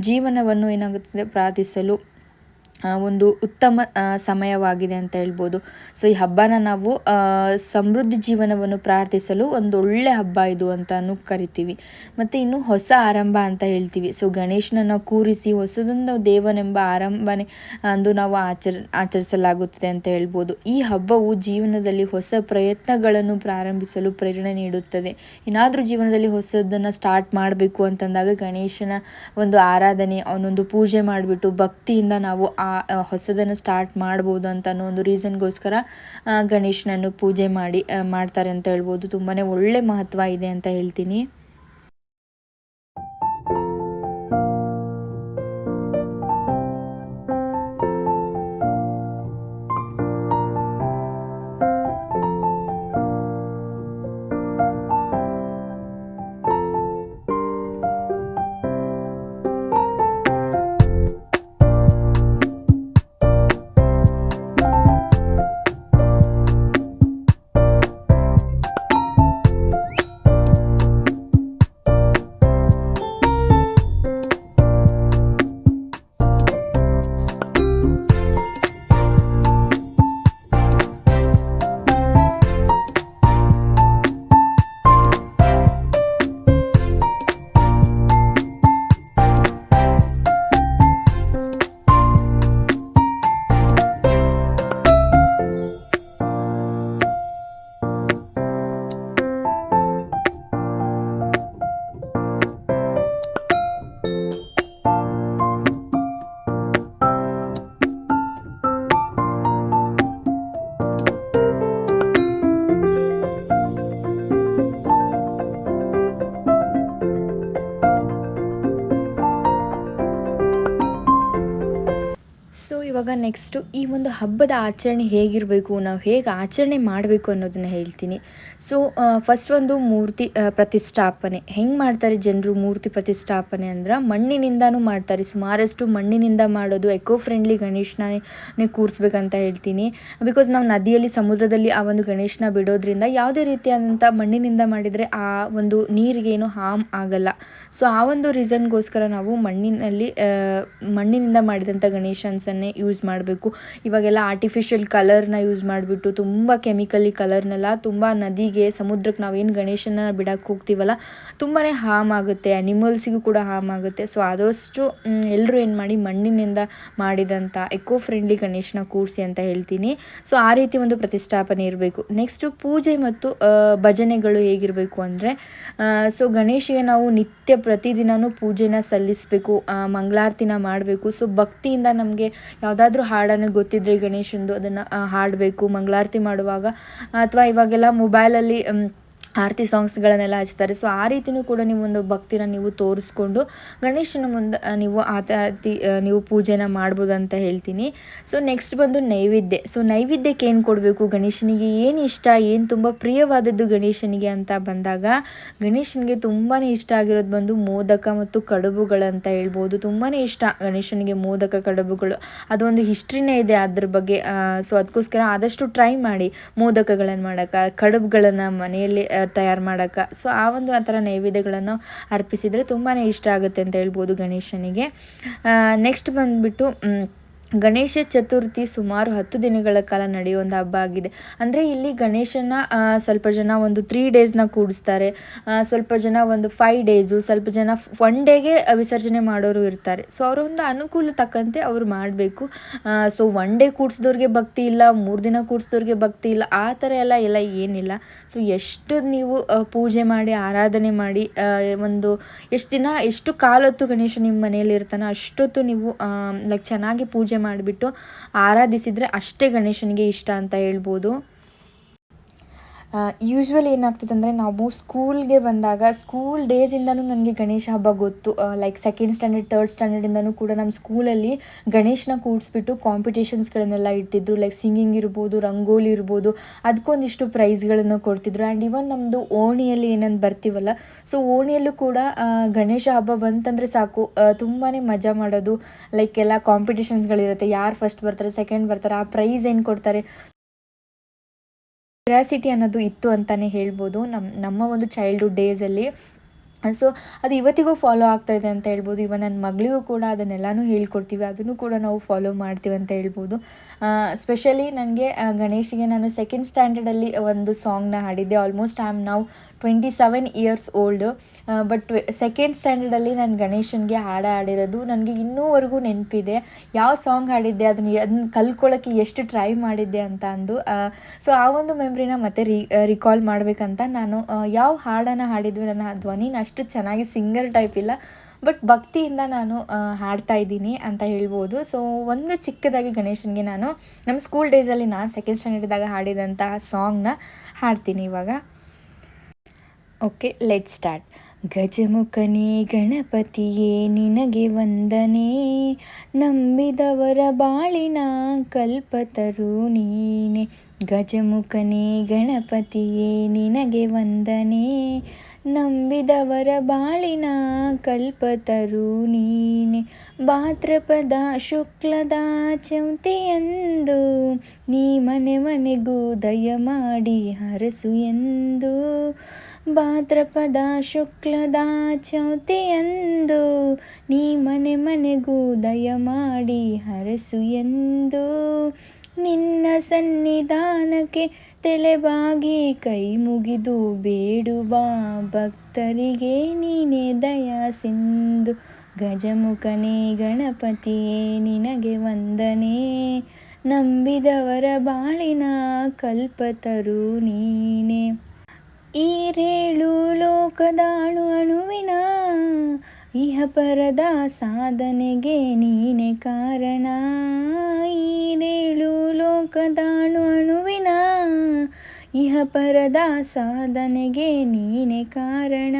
ಜೀವನವನ್ನು ಏನಾಗುತ್ತದೆ ಪ್ರಾರ್ಥಿಸಲು ಒಂದು ಉತ್ತಮ ಸಮಯವಾಗಿದೆ ಅಂತ ಹೇಳ್ಬೋದು. ಸೊ ಈ ಹಬ್ಬನ ನಾವು ಸಮೃದ್ಧಿ ಜೀವನವನ್ನು ಪ್ರಾರ್ಥಿಸಲು ಒಂದು ಒಳ್ಳೆ ಹಬ್ಬ ಇದು ಅಂತಲೂ ಕರಿತೀವಿ. ಮತ್ತು ಇನ್ನು ಹೊಸ ಆರಂಭ ಅಂತ ಹೇಳ್ತೀವಿ. ಸೊ ಗಣೇಶನನ್ನು ಕೂರಿಸಿ ಹೊಸದೊಂದು ದೇವನೆಂಬ ಆರಂಭನೆ ಅಂದು ನಾವು ಆಚರಿಸಲಾಗುತ್ತದೆ ಅಂತ ಹೇಳ್ಬೋದು. ಈ ಹಬ್ಬವು ಜೀವನದಲ್ಲಿ ಹೊಸ ಪ್ರಯತ್ನಗಳನ್ನು ಪ್ರಾರಂಭಿಸಲು ಪ್ರೇರಣೆ ನೀಡುತ್ತದೆ. ಏನಾದರೂ ಜೀವನದಲ್ಲಿ ಹೊಸದನ್ನು ಸ್ಟಾರ್ಟ್ ಮಾಡಬೇಕು ಅಂತಂದಾಗ ಗಣೇಶನ ಒಂದು ಆರಾಧನೆ, ಅವನೊಂದು ಪೂಜೆ ಮಾಡಿಬಿಟ್ಟು ಭಕ್ತಿಯಿಂದ ನಾವು ಹೊಸದನ್ನು ಸ್ಟಾರ್ಟ್ ಮಾಡ್ಬೋದು ಅಂತ ಅನ್ನೋ ಒಂದು ರೀಸನ್ಗೋಸ್ಕರ ಗಣೇಶನನ್ನು ಪೂಜೆ ಮಾಡ್ತಾರೆ ಅಂತ ಹೇಳ್ಬೋದು. ತುಂಬಾ ಒಳ್ಳೆ ಮಹತ್ವ ಇದೆ ಅಂತ ಹೇಳ್ತೀನಿ. ಸೊ ಇವಾಗ ನೆಕ್ಸ್ಟು ಈ ಒಂದು ಹಬ್ಬದ ಆಚರಣೆ ಹೇಗಿರಬೇಕು, ನಾವು ಹೇಗೆ ಆಚರಣೆ ಮಾಡಬೇಕು ಅನ್ನೋದನ್ನು ಹೇಳ್ತೀನಿ. ಸೊ ಫಸ್ಟ್ ಒಂದು ಮೂರ್ತಿ ಪ್ರತಿಷ್ಠಾಪನೆ ಹೆಂಗೆ ಮಾಡ್ತಾರೆ ಜನರು. ಮೂರ್ತಿ ಪ್ರತಿಷ್ಠಾಪನೆ ಅಂದ್ರೆ ಮಣ್ಣಿನಿಂದನೂ ಮಾಡ್ತಾರೆ. ಸುಮಾರಷ್ಟು ಮಣ್ಣಿನಿಂದ ಮಾಡೋದು ಎಕೋ ಫ್ರೆಂಡ್ಲಿ ಗಣೇಶನೇ ಕೂರಿಸ್ಬೇಕಂತ ಹೇಳ್ತೀನಿ. ಬಿಕಾಸ್ ನಾವು ನದಿಯಲ್ಲಿ ಸಮುದ್ರದಲ್ಲಿ ಆ ಒಂದು ಗಣೇಶನ ಬಿಡೋದ್ರಿಂದ ಯಾವುದೇ ರೀತಿಯಾದಂಥ ಮಣ್ಣಿನಿಂದ ಮಾಡಿದರೆ ಆ ಒಂದು ನೀರಿಗೇನು ಹಾರ್ಮ್ ಆಗಲ್ಲ. ಸೊ ಆ ಒಂದು ರೀಸನ್ಗೋಸ್ಕರ ನಾವು ಮಣ್ಣಿನಿಂದ ಮಾಡಿದಂಥ ಗಣೇಶನ್ಸನ್ನೇ ಯೂಸ್ ಮಾಡಬೇಕು. ಇವಾಗೆಲ್ಲ ಆರ್ಟಿಫಿಷಿಯಲ್ ಕಲರ್ನ ಯೂಸ್ ಮಾಡಿಬಿಟ್ಟು ತುಂಬ ಕೆಮಿಕಲಿ ಕಲರ್ನೆಲ್ಲ ತುಂಬ ನದಿಗೆ ಸಮುದ್ರಕ್ಕೆ ನಾವೇನು ಗಣೇಶನ ಬಿಡಕ್ಕೆ ಹೋಗ್ತೀವಲ್ಲ ತುಂಬಾ ಹಾರ್ಮ್ ಆಗುತ್ತೆ, ಅನಿಮಲ್ಸಿಗೂ ಕೂಡ ಹಾರ್ಮ್ ಆಗುತ್ತೆ. ಸೊ ಆದಷ್ಟು ಎಲ್ಲರೂ ಏನು ಮಾಡಿ ಮಣ್ಣಿನಿಂದ ಮಾಡಿದಂಥ ಎಕೋ ಫ್ರೆಂಡ್ಲಿ ಗಣೇಶನ ಕೂರಿಸಿ ಅಂತ ಹೇಳ್ತೀನಿ. ಸೊ ಆ ರೀತಿ ಒಂದು ಪ್ರತಿಷ್ಠಾಪನೆ ಇರಬೇಕು. ನೆಕ್ಸ್ಟು ಪೂಜೆ ಮತ್ತು ಭಜನೆಗಳು ಹೇಗಿರಬೇಕು ಅಂದರೆ, ಸೊ ಗಣೇಶಿಗೆ ನಾವು ನಿತ್ಯ ಪ್ರತಿದಿನವೂ ಪೂಜೆನ ಸಲ್ಲಿಸಬೇಕು, ಮಂಗಳಾರತಿನ ಮಾಡಬೇಕು. ಸೊ ಭಕ್ತಿಯಿಂದ ನಮಗೆ ಯಾವುದಾದ್ರೂ ಹಾಡನ್ನು ಗೊತ್ತಿದ್ರೆ ಗಣೇಶಂದು ಅದನ್ನು ಹಾಡಬೇಕು ಮಂಗಳಾರತಿ ಮಾಡುವಾಗ. ಅಥವಾ ಇವಾಗೆಲ್ಲ ಮೊಬೈಲಲ್ಲಿ ಆರತಿ ಸಾಂಗ್ಸ್ಗಳನ್ನೆಲ್ಲ ಹಚ್ತಾರೆ. ಸೊ ಆ ರೀತಿಯೂ ಕೂಡ ನೀವು ಒಂದು ಭಕ್ತಿನ ನೀವು ತೋರಿಸ್ಕೊಂಡು ಗಣೇಶನ ಮುಂದೆ ನೀವು ನೀವು ಪೂಜೆನ ಮಾಡ್ಬೋದು ಅಂತ ಹೇಳ್ತೀನಿ. ಸೊ ನೆಕ್ಸ್ಟ್ ಬಂದು ನೈವೇದ್ಯ. ಸೊ ನೈವೇದ್ಯಕ್ಕೆ ಏನು ಕೊಡಬೇಕು, ಗಣೇಶನಿಗೆ ಏನು ಇಷ್ಟ, ಏನು ತುಂಬ ಪ್ರಿಯವಾದದ್ದು ಗಣೇಶನಿಗೆ ಅಂತ ಬಂದಾಗ, ಗಣೇಶನಿಗೆ ತುಂಬಾ ಇಷ್ಟ ಆಗಿರೋದು ಬಂದು ಮೋದಕ ಮತ್ತು ಕಡುಬುಗಳಂತ ಹೇಳ್ಬೋದು. ತುಂಬಾ ಇಷ್ಟ ಗಣೇಶನಿಗೆ ಮೋದಕ ಕಡುಬುಗಳು. ಅದೊಂದು ಹಿಸ್ಟ್ರಿನೇ ಇದೆ ಅದ್ರ ಬಗ್ಗೆ. ಸೊ ಅದಕ್ಕೋಸ್ಕರ ಆದಷ್ಟು ಟ್ರೈ ಮಾಡಿ ಮೋದಕಗಳನ್ನು ಮಾಡೋಕ್ಕೆ, ಕಡುಬುಗಳನ್ನು ಮನೆಯಲ್ಲಿ ತಯಾರು ಮಾಡೋಕ್ಕೆ. ಸೊ ಆ ಒಂದು ಆ ಥರ ನೈವೇದ್ಯಗಳನ್ನು ಅರ್ಪಿಸಿದರೆ ತುಂಬಾ ಇಷ್ಟ ಆಗುತ್ತೆ ಅಂತ ಹೇಳ್ಬೋದು ಗಣೇಶನಿಗೆ. ನೆಕ್ಸ್ಟ್ ಬಂದುಬಿಟ್ಟು ಗಣೇಶ ಚತುರ್ಥಿ ಸುಮಾರು 10 ದಿನಗಳ ಕಾಲ ನಡೆಯುವಂಥ ಹಬ್ಬ ಆಗಿದೆ. ಅಂದರೆ ಇಲ್ಲಿ ಗಣೇಶನ ಸ್ವಲ್ಪ ಜನ ಒಂದು 3 ಡೇಸ್ನ ಕೂಡಿಸ್ತಾರೆ, ಸ್ವಲ್ಪ ಜನ ಒಂದು 5 ಡೇಸು, ಸ್ವಲ್ಪ ಜನ 1 ಡೇಗೆ ವಿಸರ್ಜನೆ ಮಾಡೋರು ಇರ್ತಾರೆ. ಸೊ ಅವರ ಒಂದು ಅನುಕೂಲ ತಕ್ಕಂತೆ ಅವರು ಮಾಡಬೇಕು. ಸೊ 1 ಡೇ ಕೂಡಿಸಿದವ್ರಿಗೆ ಭಕ್ತಿ ಇಲ್ಲ, 3 ದಿನ ಕೂಡಿಸಿದವ್ರಿಗೆ ಭಕ್ತಿ ಇಲ್ಲ, ಆ ಥರ ಎಲ್ಲ ಏನಿಲ್ಲ. ಸೊ ಎಷ್ಟು ನೀವು ಪೂಜೆ ಮಾಡಿ ಆರಾಧನೆ ಮಾಡಿ ಒಂದು ಎಷ್ಟು ಕಾಲೊತ್ತು ಗಣೇಶ ನಿಮ್ಮ ಮನೆಯಲ್ಲಿ ಇರ್ತಾನೋ ಅಷ್ಟೊತ್ತು ನೀವು ಚೆನ್ನಾಗಿ ಪೂಜೆ ಮಾಡಿಬಿಟ್ಟು ಆರಾಧಿಸಿದರೆ ಅಷ್ಟೇ ಗಣೇಶನಿಗೆ ಇಷ್ಟ ಅಂತ ಹೇಳ್ಬೋದು. ಯೂಶ್ವಲಿ ಏನಾಗ್ತದೆ ಅಂದರೆ, ನಾವು ಸ್ಕೂಲ್ಗೆ ಬಂದಾಗ ಸ್ಕೂಲ್ ಡೇಸಿಂದನೂ ನನಗೆ ಗಣೇಶ ಹಬ್ಬ ಗೊತ್ತು. ಲೈಕ್ 2nd ಸ್ಟ್ಯಾಂಡರ್ಡ್ 3rd ಸ್ಟ್ಯಾಂಡರ್ಡಿಂದನೂ ಕೂಡ ನಮ್ಮ ಸ್ಕೂಲಲ್ಲಿ ಗಣೇಶನ ಕೂಡಿಸ್ಬಿಟ್ಟು ಕಾಂಪಿಟೇಷನ್ಸ್ಗಳನ್ನೆಲ್ಲ ಇಡ್ತಿದ್ರು. ಲೈಕ್ ಸಿಂಗಿಂಗ್ ಇರ್ಬೋದು, ರಂಗೋಲಿ ಇರ್ಬೋದು, ಅದಕ್ಕೊಂದಿಷ್ಟು ಪ್ರೈಸ್ಗಳನ್ನು ಕೊಡ್ತಿದ್ರು. ಆ್ಯಂಡ್ ಇವನ್ ನಮ್ಮದು ಓಣಿಯಲ್ಲಿ ಏನಂದು ಬರ್ತೀವಲ್ಲ, ಸೊ ಓಣಿಯಲ್ಲೂ ಕೂಡ ಗಣೇಶ ಹಬ್ಬ ಬಂತಂದರೆ ಸಾಕು ತುಂಬಾ ಮಜಾ ಮಾಡೋದು. ಲೈಕ್ ಎಲ್ಲ ಕಾಂಪಿಟೇಷನ್ಸ್ಗಳಿರುತ್ತೆ, ಯಾರು ಫಸ್ಟ್ ಬರ್ತಾರೆ, ಸೆಕೆಂಡ್ ಬರ್ತಾರೆ, ಆ ಪ್ರೈಸ್ ಏನು ಕೊಡ್ತಾರೆ, ಕ್ಯೂರಿಯಾಸಿಟಿ ಅನ್ನೋದು ಇತ್ತು ಅಂತಲೇ ಹೇಳ್ಬೋದು ನಮ್ಮ ಒಂದು ಚೈಲ್ಡ್ಹುಡ್ ಡೇಸಲ್ಲಿ. ಸೊ ಅದು ಇವತ್ತಿಗೂ ಫಾಲೋ ಆಗ್ತಾಯಿದೆ ಅಂತ ಹೇಳ್ಬೋದು. ಇವನ್ ನನ್ನ ಮಗಳಿಗೂ ಕೂಡ ಅದನ್ನೆಲ್ಲನೂ ಹೇಳ್ಕೊಡ್ತೀವಿ, ಅದನ್ನು ಕೂಡ ನಾವು ಫಾಲೋ ಮಾಡ್ತೀವಿ ಅಂತ ಹೇಳ್ಬೋದು. ಸ್ಪೆಷಲಿ ನನಗೆ ಗಣೇಶಿಗೆ ನಾನು 2nd ಸ್ಟ್ಯಾಂಡರ್ಡಲ್ಲಿ ಒಂದು ಸಾಂಗ್ನ ಹಾಡಿದ್ದೆ. Almost I am now 27 years old. But 2nd ಸ್ಟ್ಯಾಂಡರ್ಡಲ್ಲಿ ನಾನು ಗಣೇಶನಿಗೆ ಹಾಡಿರೋದು ನನಗೆ ಇನ್ನೂವರೆಗೂ ನೆನಪಿದೆ. ಯಾವ ಸಾಂಗ್ ಹಾಡಿದ್ದೆ, ಅದನ್ನ ಕಲ್ತ್ಕೊಳ್ಳೋಕ್ಕೆ ಎಷ್ಟು ಟ್ರೈ ಮಾಡಿದ್ದೆ ಅಂತ ಅಂದು. ಸೊ ಆ ಒಂದು ಮೆಮ್ರಿನ ಮತ್ತೆ ರಿಕಾಲ್ ಮಾಡಬೇಕಂತ ನಾನು ಯಾವ ಹಾಡನ್ನು ಹಾಡಿದ್ವಿ, ನನ್ನ ಧ್ವನಿನ ಅಷ್ಟು ಚೆನ್ನಾಗಿ ಸಿಂಗರ್ ಟೈಪ್ ಇಲ್ಲ, ಬಟ್ ಭಕ್ತಿಯಿಂದ ನಾನು ಹಾಡ್ತಾ ಇದ್ದೀನಿ ಅಂತ ಹೇಳ್ಬೋದು. ಸೊ ಒಂದು ಚಿಕ್ಕದಾಗಿ ಗಣೇಶನಿಗೆ ನಾನು ನಮ್ಮ ಸ್ಕೂಲ್ ಡೇಸಲ್ಲಿ ನಾನು 2nd ಸ್ಟ್ಯಾಂಡರ್ಡ್ದಾಗ ಹಾಡಿದಂತಹ ಸಾಂಗ್ನ ಹಾಡ್ತೀನಿ ಇವಾಗ. Okay, let start. ಗಜಮುಖನೇ ಗಣಪತಿಯೇ ನಿನಗೆ ವಂದನೆ, ನಂಬಿದವರ ಬಾಳಿನ ಕಲ್ಪತರು ನೀನೆ. ಗಜಮುಖನೇ ಗಣಪತಿಯೇ ನಿನಗೆ ವಂದನೆ, ನಂಬಿದವರ ಬಾಳಿನ ಕಲ್ಪತರು ನೀನೆ. ಭಾದ್ರಪದ ಶುಕ್ಲದ ಚೌತಿಯಂದು ನೀ ಮನೆ ಮನೆಗೂ ದಯ ಮಾಡಿ ಹರಸು ಎಂದು. ಭಾದ್ರಪದ ಶುಕ್ಲದ ಚೌತಿಯಂದು ನೀ ಮನೆ ಮನೆಗೂ ದಯ ಮಾಡಿ ಹರಸು ಎಂದು. ನಿನ್ನ ಸನ್ನಿಧಾನಕ್ಕೆ ತಲೆಬಾಗಿ ಕೈ ಮುಗಿದು ಬೇಡುವ ಭಕ್ತರಿಗೆ ನೀನೇ ದಯಾ ಸಿಂಧು. ಗಜಮುಖನೇ ಗಣಪತಿಯೇ ನಿನಗೆ ವಂದನೆ, ನಂಬಿದವರ ಬಾಳಿನ ಕಲ್ಪತರು ನೀನೆ. ಈರೇಳು ಲೋಕದ ಅಣುವಿನ ಇಹಪರದ ಸಾಧನೆಗೆ ನೀನೆ ಕಾರಣ. ಈರೇಳು ಲೋಕದ ಅಣುವಿನ ಇಹ ಪರದ ಸಾಧನೆಗೆ ನೀನೆ ಕಾರಣ,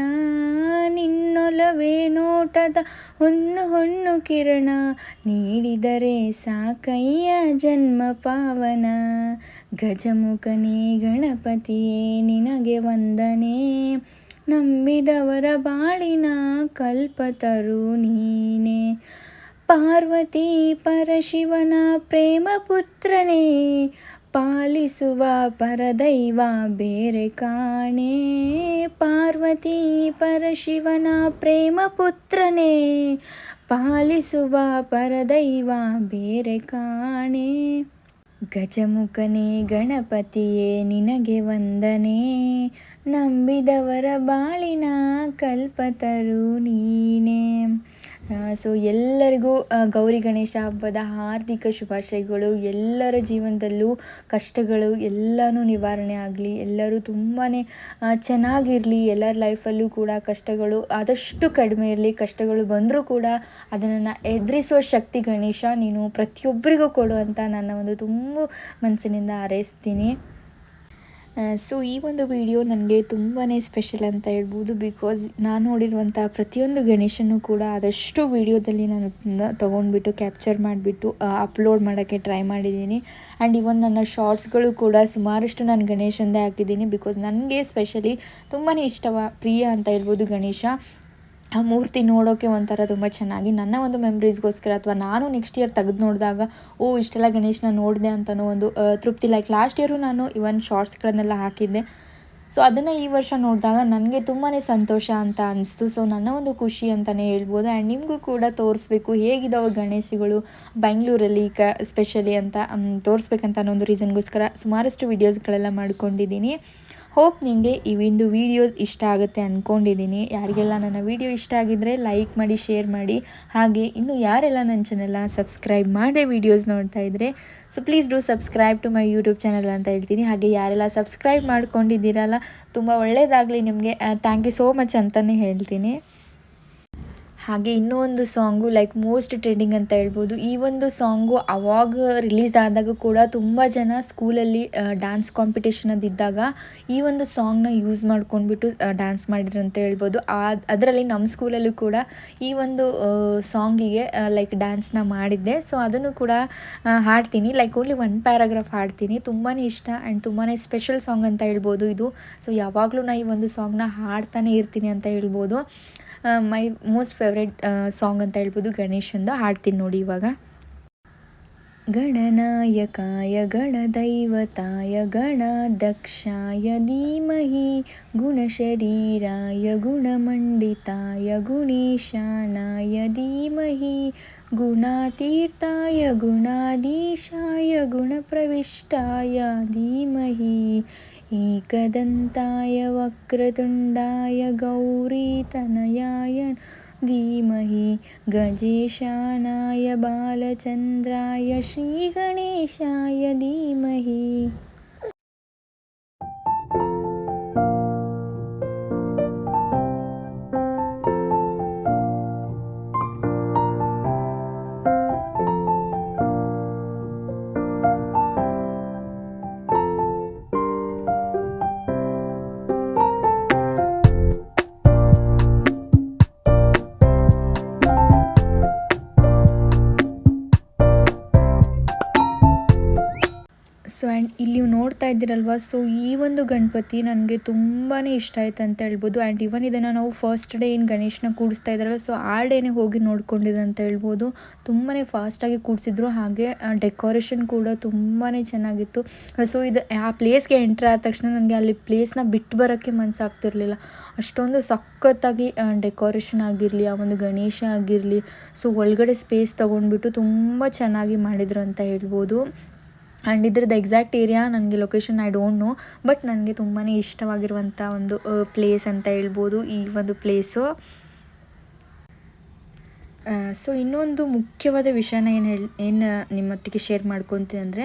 ನಿನ್ನೊಲವೇ ನೋಟದ ಹೊನ್ನು ಹೊನ್ನು ಕಿರಣ, ನೀಡಿದರೆ ಸಾಕಯ್ಯ ಜನ್ಮ ಪಾವನ. ಗಜಮುಖನೇ ಗಣಪತಿಯೇ ನಿನಗೆ ವಂದನೆ, ನಂಬಿದವರ ಬಾಳಿನ ಕಲ್ಪತರು ನೀನೆ. ಪಾರ್ವತಿ ಪರಶಿವನ ಪ್ರೇಮ ಪುತ್ರನೇ, ಪಾಲಿಸುವ ಪರದೈವ ಬೇರೆ ಕಾಣೆ. ಪಾರ್ವತಿ ಪರಶಿವನ ಪ್ರೇಮ ಪುತ್ರನೇ, ಪಾಲಿಸುವ ಪರದೈವ ಬೇರೆ ಕಾಣೆ. ಗಜಮುಖನೇ ಗಣಪತಿಯೇ ನಿನಗೆ ವಂದನೆ, ನಂಬಿದವರ ಬಾಳಿನ ಕಲ್ಪತರು ನೀನೆ. ಸೊ ಎಲ್ಲರಿಗೂ ಗೌರಿ ಗಣೇಶ ಹಬ್ಬದ ಹಾರ್ದಿಕ ಶುಭಾಶಯಗಳು. ಎಲ್ಲರ ಜೀವನದಲ್ಲೂ ಕಷ್ಟಗಳು ಎಲ್ಲನೂ ನಿವಾರಣೆ ಆಗಲಿ, ಎಲ್ಲರೂ ತುಂಬಾ ಚೆನ್ನಾಗಿರಲಿ. ಎಲ್ಲರ ಲೈಫಲ್ಲೂ ಕೂಡ ಕಷ್ಟಗಳು ಆದಷ್ಟು ಕಡಿಮೆ ಇರಲಿ. ಕಷ್ಟಗಳು ಬಂದರೂ ಕೂಡ ಅದನ್ನು ಎದುರಿಸುವ ಶಕ್ತಿ ಗಣೇಶ ನೀನು ಪ್ರತಿಯೊಬ್ಬರಿಗೂ ಕೊಡು ಅಂತ ನನ್ನ ಒಂದು ತುಂಬ ಮನಸ್ಸಿನಿಂದ ಹಾರೈಸ್ತೀನಿ. ಸೊ ಈ ಒಂದು ವಿಡಿಯೋ ನನಗೆ ತುಂಬಾ ಸ್ಪೆಷಲ್ ಅಂತ ಹೇಳ್ಬೋದು. ಬಿಕಾಸ್ ನಾನು ನೋಡಿರುವಂಥ ಪ್ರತಿಯೊಂದು ಗಣೇಶನೂ ಕೂಡ ಆದಷ್ಟು ವಿಡಿಯೋದಲ್ಲಿ ನಾನು ತೊಗೊಂಡ್ಬಿಟ್ಟು ಕ್ಯಾಪ್ಚರ್ ಮಾಡಿಬಿಟ್ಟು ಅಪ್ಲೋಡ್ ಮಾಡೋಕ್ಕೆ ಟ್ರೈ ಮಾಡಿದ್ದೀನಿ. ಆ್ಯಂಡ್ ಇವನ್ ನನ್ನ ಶಾರ್ಟ್ಸ್ಗಳು ಕೂಡ ಸುಮಾರಷ್ಟು ನಾನು ಗಣೇಶಂದೇ ಹಾಕಿದ್ದೀನಿ. ಬಿಕಾಸ್ ನನಗೆ ಸ್ಪೆಷಲಿ ತುಂಬಾ ಪ್ರಿಯ ಅಂತ ಹೇಳ್ಬೋದು ಗಣೇಶ. ಆ ಮೂರ್ತಿ ನೋಡೋಕ್ಕೆ ಒಂಥರ ತುಂಬ ಚೆನ್ನಾಗಿ ನನ್ನ ಒಂದು ಮೆಮ್ರೀಸ್ಗೋಸ್ಕರ ಅಥವಾ ನಾನು ನೆಕ್ಸ್ಟ್ ಇಯರ್ ತೆಗೆದು ನೋಡಿದಾಗ ಇಷ್ಟೆಲ್ಲ ಗಣೇಶನ ನೋಡಿದೆ ಅಂತಲೂ ಒಂದು ತೃಪ್ತಿ. ಲೈಕ್ ಲಾಸ್ಟ್ ಇಯರು ನಾನು ಇವನ್ ಶಾರ್ಟ್ಸ್ಗಳನ್ನೆಲ್ಲ ಹಾಕಿದ್ದೆ. ಸೊ ಅದನ್ನು ಈ ವರ್ಷ ನೋಡಿದಾಗ ನನಗೆ ತುಂಬಾ ಸಂತೋಷ ಅಂತ ಅನಿಸ್ತು. ಸೊ ನನ್ನ ಒಂದು ಖುಷಿ ಅಂತಲೇ ಹೇಳ್ಬೋದು. ಆ್ಯಂಡ್ ನಿಮಗೂ ಕೂಡ ತೋರಿಸ್ಬೇಕು ಹೇಗಿದ್ದಾವೆ ಗಣೇಶಗಳು ಬೆಂಗಳೂರಲ್ಲಿ ಸ್ಪೆಷಲಿ ಅಂತ ತೋರಿಸ್ಬೇಕಂತ ಅನ್ನೋ ಒಂದು ರೀಸನ್ಗೋಸ್ಕರ ಸುಮಾರಷ್ಟು ವೀಡಿಯೋಸ್ಗಳೆಲ್ಲ ಮಾಡ್ಕೊಂಡಿದ್ದೀನಿ. ಹೋಪ್ ನಿಮಗೆ ಈ ಒಂದು ವೀಡಿಯೋಸ್ ಇಷ್ಟ ಆಗುತ್ತೆ ಅಂದ್ಕೊಂಡಿದ್ದೀನಿ. ಯಾರಿಗೆಲ್ಲ ನನ್ನ ವೀಡಿಯೋ ಇಷ್ಟ ಆಗಿದ್ದರೆ ಲೈಕ್ ಮಾಡಿ, ಶೇರ್ ಮಾಡಿ. ಹಾಗೆ ಇನ್ನು ಯಾರೆಲ್ಲ ನನ್ನ ಚಾನೆಲ್ನ ಸಬ್ಸ್ಕ್ರೈಬ್ ಮಾಡದೆ ವೀಡಿಯೋಸ್ ನೋಡ್ತಾ ಇದ್ದರೆ so please do subscribe to my YouTube channel ಅಂತ ಹೇಳ್ತೀನಿ. ಹಾಗೆ ಯಾರೆಲ್ಲ ಸಬ್ಸ್ಕ್ರೈಬ್ ಮಾಡ್ಕೊಂಡಿದ್ದೀರಲ್ಲ ತುಂಬ ಒಳ್ಳೆಯದಾಗಲಿ ನಿಮಗೆ. ಥ್ಯಾಂಕ್ ಯು ಸೋ ಮಚ್ ಅಂತಲೇ ಹೇಳ್ತೀನಿ. ಹಾಗೆ ಇನ್ನೂ ಒಂದು ಸಾಂಗು ಲೈಕ್ ಮೋಸ್ಟ್ ಟ್ರೆಂಡಿಂಗ್ ಅಂತ ಹೇಳ್ಬೋದು. ಈ ಒಂದು ಸಾಂಗು ಆವಾಗ ರಿಲೀಸ್ ಆದಾಗ ಕೂಡ ತುಂಬ ಜನ ಸ್ಕೂಲಲ್ಲಿ ಡ್ಯಾನ್ಸ್ ಕಾಂಪಿಟೇಷನ್ ಅದಿದ್ದಾಗ ಈ ಒಂದು ಸಾಂಗ್ನ ಯೂಸ್ ಮಾಡ್ಕೊಂಡ್ಬಿಟ್ಟು ಡ್ಯಾನ್ಸ್ ಮಾಡಿದ್ರು ಅಂತ ಹೇಳ್ಬೋದು. ಅದರಲ್ಲಿ ನಮ್ಮ ಸ್ಕೂಲಲ್ಲೂ ಕೂಡ ಈ ಒಂದು ಸಾಂಗಿಗೆ ಲೈಕ್ ಡ್ಯಾನ್ಸ್ನ ಮಾಡಿದ್ದೆ. ಸೊ ಅದನ್ನು ಕೂಡ ಹಾಡ್ತೀನಿ. ಲೈಕ್ ಓನ್ಲಿ 1 ಪ್ಯಾರಾಗ್ರಾಫ್ ಹಾಡ್ತೀನಿ. ತುಂಬಾ ಇಷ್ಟ ಆ್ಯಂಡ್ ತುಂಬಾ ಸ್ಪೆಷಲ್ ಸಾಂಗ್ ಅಂತ ಹೇಳ್ಬೋದು ಇದು. ಸೊ ಯಾವಾಗಲೂ ನಾನು ಈ ಒಂದು ಸಾಂಗ್ನ ಹಾಡ್ತಾನೆ ಇರ್ತೀನಿ ಅಂತ ಹೇಳ್ಬೋದು. ಮೈ ಮೋಸ್ಟ್ ಫೇವ್ರೆಟ್ ಸಾಂಗ್ ಅಂತ ಹೇಳ್ಬೋದು ಗಣೇಶಂದು. ಹಾಡ್ತೀನಿ ನೋಡಿ ಇವಾಗ. ಗಣನಾಯಕಾಯ ಗಣದೈವತಾಯ ಗಣಾಧ್ಯಕ್ಷಾಯ ಧೀಮಹಿ ಗುಣಶರೀರಾಯ ಗುಣಮಂಡಿತಾಯ ಗುಣೇಶಾನಾಯ ಧೀಮಹಿ ಗುಣಾತೀರ್ಥಾಯ ಗುಣಾಧೀಶಾಯ ಗುಣಪ್ರವಿಷ್ಟಾಯ ಧೀಮಹಿ ಏಕದಂತಾಯ ವಕ್ರತುಂಡಾಯ ಗೌರೀತನಯಾಯ ಧೀಮಹಿ ಗಜೇಶಾನಾಯ ಬಾಲಚಂದ್ರಾಯ ಶ್ರೀಗಣೇಶಾಯ ಧೀಮಹಿ. ಸೊ ಆ್ಯಂಡ್ ಇಲ್ಲಿ ನೋಡ್ತಾ ಇದ್ದೀರಲ್ವ, ಸೊ ಈ ಒಂದು ಗಣಪತಿ ನನಗೆ ತುಂಬಾ ಇಷ್ಟ ಆಯ್ತು ಅಂತ ಹೇಳ್ಬೋದು. ಆ್ಯಂಡ್ ಇವನ್ ಇದನ್ನು ನಾವು ಫಸ್ಟ್ ಡೇ ಏನು ಗಣೇಶನ ಕೂಡಿಸ್ತಾ ಇದ್ದಾರಲ್ಲ, ಸೊ ಆ ಡೇನೇ ಹೋಗಿ ನೋಡ್ಕೊಂಡಿದ್ದೆ ಅಂತ ಹೇಳ್ಬೋದು. ತುಂಬಾ ಫಾಸ್ಟಾಗಿ ಕೂಡಿಸಿದ್ರು. ಹಾಗೆ ಡೆಕೋರೇಷನ್ ಕೂಡ ತುಂಬಾ ಚೆನ್ನಾಗಿತ್ತು. ಸೊ ಇದು ಆ ಪ್ಲೇಸ್ಗೆ ಎಂಟ್ರ್ ಆದ ತಕ್ಷಣ ನನಗೆ ಅಲ್ಲಿ ಪ್ಲೇಸ್ನ ಬಿಟ್ಟು ಬರೋಕ್ಕೆ ಮನಸ್ಸಾಗ್ತಿರ್ಲಿಲ್ಲ. ಅಷ್ಟೊಂದು ಸಖತ್ತಾಗಿ ಡೆಕೋರೇಷನ್ ಆಗಿರಲಿ, ಆ ಒಂದು ಗಣೇಶ ಆಗಿರಲಿ, ಸೊ ಒಳಗಡೆ ಸ್ಪೇಸ್ ತೊಗೊಂಡ್ಬಿಟ್ಟು ತುಂಬ ಚೆನ್ನಾಗಿ ಮಾಡಿದ್ರು ಅಂತ ಹೇಳ್ಬೋದು. ಆ್ಯಂಡ್ ಇದ್ರದ್ದು ಎಕ್ಸಾಕ್ಟ್ ಏರಿಯಾ ನನಗೆ location I don't know, but ನನಗೆ ತುಂಬಾ ಇಷ್ಟವಾಗಿರುವಂಥ ಒಂದು ಪ್ಲೇಸ್ ಅಂತ ಹೇಳ್ಬೋದು ಈ ಒಂದು ಪ್ಲೇಸು. ಸೊ ಇನ್ನೊಂದು ಮುಖ್ಯವಾದ ವಿಷಯನ ಏನು ನಿಮ್ಮೊಟ್ಟಿಗೆ ಶೇರ್ ಮಾಡ್ಕೊತೀನಿ ಅಂದರೆ,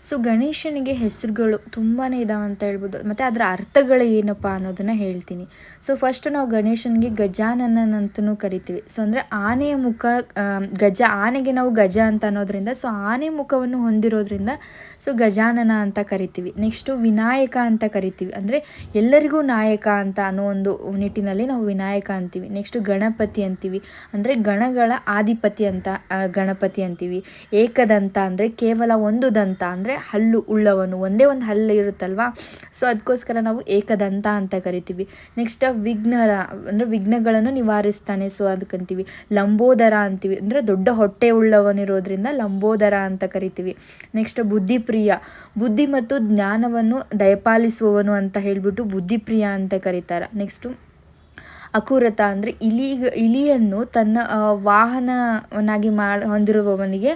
ಸೊ ಗಣೇಶನಿಗೆ ಹೆಸರುಗಳು ತುಂಬಾ ಇದಾವೆ ಅಂತ ಹೇಳ್ಬೋದು, ಮತ್ತು ಅದರ ಅರ್ಥಗಳು ಏನಪ್ಪ ಅನ್ನೋದನ್ನು ಹೇಳ್ತೀನಿ. ಸೊ ಫಸ್ಟ್ ನಾವು ಗಣೇಶನಿಗೆ ಗಜಾನನಂತನೂ ಕರಿತೀವಿ. ಸೊ ಅಂದರೆ ಆನೆಯ ಮುಖ, ಆನೆಗೆ ನಾವು ಗಜ ಅಂತ ಅನ್ನೋದ್ರಿಂದ, ಸೊ ಆನೆ ಮುಖವನ್ನು ಹೊಂದಿರೋದ್ರಿಂದ ಸೊ ಗಜಾನನ ಅಂತ ಕರಿತೀವಿ. ನೆಕ್ಸ್ಟು ವಿನಾಯಕ ಅಂತ ಕರಿತೀವಿ, ಅಂದರೆ ಎಲ್ಲರಿಗೂ ನಾಯಕ ಅಂತ ಅನ್ನೋ ಒಂದು ನಿಟ್ಟಿನಲ್ಲಿ ನಾವು ವಿನಾಯಕ ಅಂತೀವಿ. ನೆಕ್ಸ್ಟು ಗಣಪತಿ ಅಂತೀವಿ, ಅಂದರೆ ಗಣಗಳ ಆಧಿಪತಿ ಅಂತ ಗಣಪತಿ ಅಂತೀವಿ. ಏಕದಂತ ಅಂದರೆ ಕೇವಲ ಒಂದು ದಂತ, ಅಂದರೆ ಹಲ್ಲು ಉಳ್ಳವನು, ಒಂದೇ ಒಂದು ಹಲ್ಲು ಇರುತ್ತಲ್ವಾ, ಸೊ ಅದಕ್ಕೋಸ್ಕರ ನಾವು ಏಕದಂತ ಅಂತ ಕರಿತೀವಿ. ನೆಕ್ಸ್ಟ್ ವಿಘ್ನರ, ಅಂದರೆ ವಿಘ್ನಗಳನ್ನು ನಿವಾರಿಸ್ತಾನೆ, ಸೊ ಅದಕ್ಕಂತೀವಿ. ಲಂಬೋದರ ಅಂತೀವಿ, ಅಂದರೆ ದೊಡ್ಡ ಹೊಟ್ಟೆ ಉಳ್ಳವನಿರೋದ್ರಿಂದ ಲಂಬೋದರ ಅಂತ ಕರಿತೀವಿ. ನೆಕ್ಸ್ಟ್ ಬುದ್ಧಿಪ್ರಿಯ, ಬುದ್ಧಿ ಮತ್ತು ಜ್ಞಾನವನ್ನು ದಯಪಾಲಿಸುವವನು ಅಂತ ಹೇಳಿಬಿಟ್ಟು ಬುದ್ಧಿಪ್ರಿಯ ಅಂತ ಕರೀತಾರೆ. ನೆಕ್ಸ್ಟು ಅಕುರತ, ಅಂದರೆ ಇಲಿಯನ್ನು ತನ್ನ ವಾಹನವನ್ನಾಗಿ ಹೊಂದಿರುವವನಿಗೆ